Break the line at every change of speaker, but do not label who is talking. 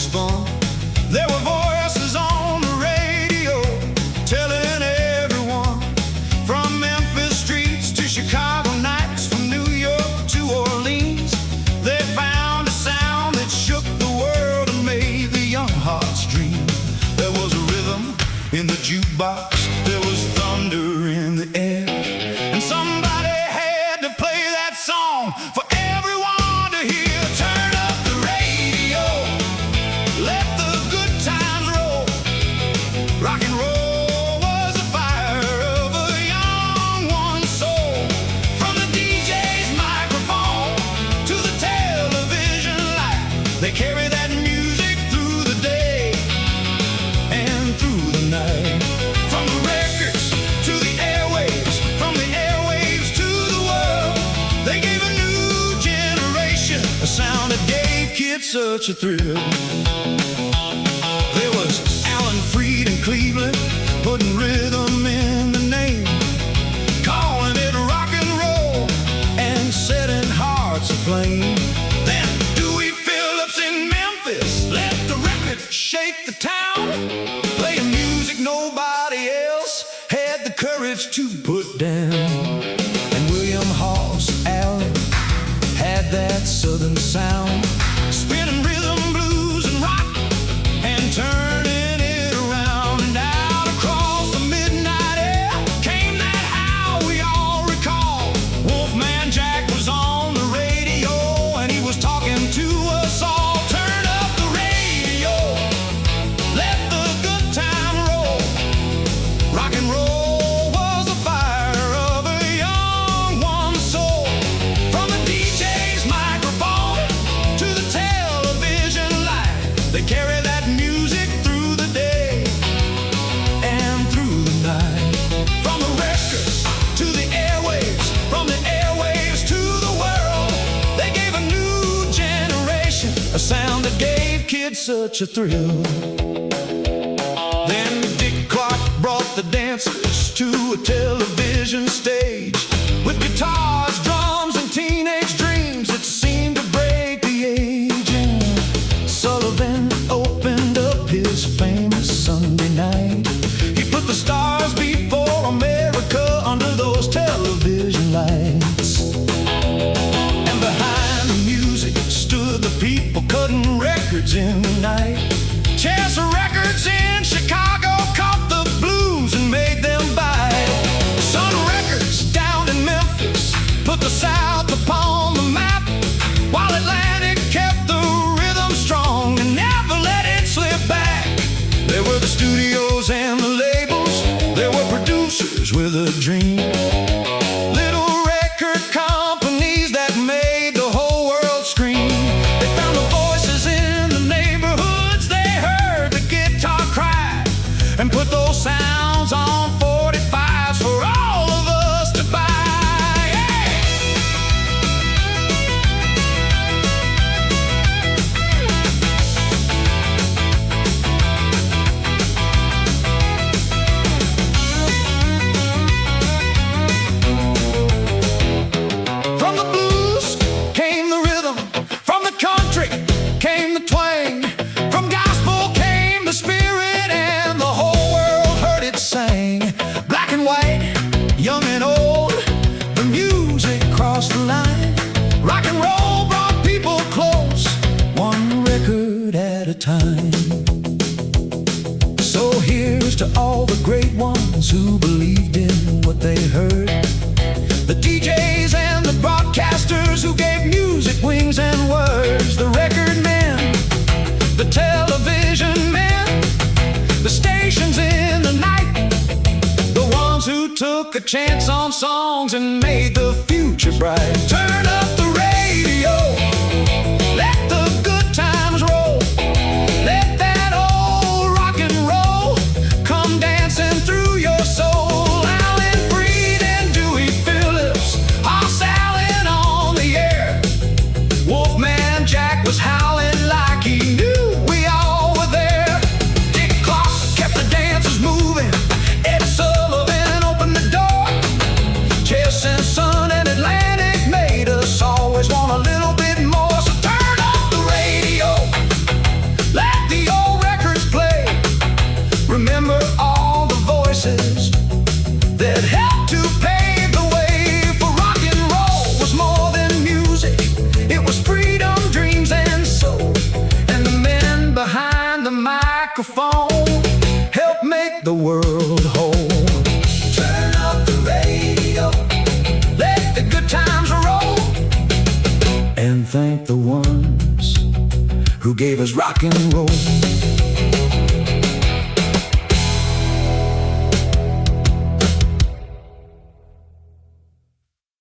was fun. There were voices on the radio telling everyone, from Memphis streets to Chicago nights, from New York to Orleans. They found a sound that shook the world and made the young hearts dream. There was a rhythm in the jukebox, there was thunder in the air, and somebody had to play that song for everyone to hear. Turn up the radio, let the good times roll. Rock and roll was the fire of a young one's soul. From the DJ's microphone to the television light, they carry that music through the day and through the night. From the records to the airwaves, from the airwaves to the world, they gave a new generation a sound that gave kids such a thrill. There was Alan Freed in Cleveland, putting rhythm in the name, calling it rock and roll and setting hearts aflame. Then Dewey Phillips in Memphis let the record shake the town, playing music nobody else had the courage to put down. And William Hoss Allen had that southern sound, spinning rhythm, blues, and rock, and turning it around. And out across the midnight air came that howl we all recall. Wolfman Jack was on the radio, and he was talking to us all. Turn up the radio, let the good time roll. Rock and roll was the fire of a young one's soul. From the DJ's microphone to the television light, they carry that music through the day and through the night. From the records to the airwaves, from the airwaves to the world, they gave a new generation a sound that gave kids such a thrill. Then Dick Clark brought the dancers to a television stage, with guitars, drums, and teenage dreams that seemed to break the age. And Sullivan opened up his famous Sunday night. He put the stars before America under those television lights. And behind the music stood the people cutting records in the night. Chess Records in Chicago caught the blues and made them buy. Sun Records down in Memphis put the South upon the map, while Atlantic kept the rhythm strong and never let it slip back. There were the studios and the labels, there were producers with a dream, little record companies that made the whole world scream. They found the voices in the neighborhoods, they heard the guitar cry, and put those sounds on 45s for all of us to buy. Hey! From the blues came the rhythm, from the country came the twang, from gospel came the spirit, and the whole world heard it sang. Black and white, young and old, the music crossed the line. Rock and roll brought people close, one record at a time. So here's to all the great ones who believed in what they heard, the DJs and the broadcasters who gave music wings and words, the record men, the television men, the stations in the night, the ones who took a chance on songs and made the future bright. Turn up the radio, let the good times roll, let that old rock and roll come dancing through your soul. Alan Freed and Dewey Phillips are sailing on the air. Wolfman Jack was howling like he knew we all were there. Dick Clark kept the dancers moving, Ed Sullivan opened the door. Chess and Sun and Atlantic made us make the world whole. Turn up the radio, let the good times roll, and thank the ones who gave us rock and roll.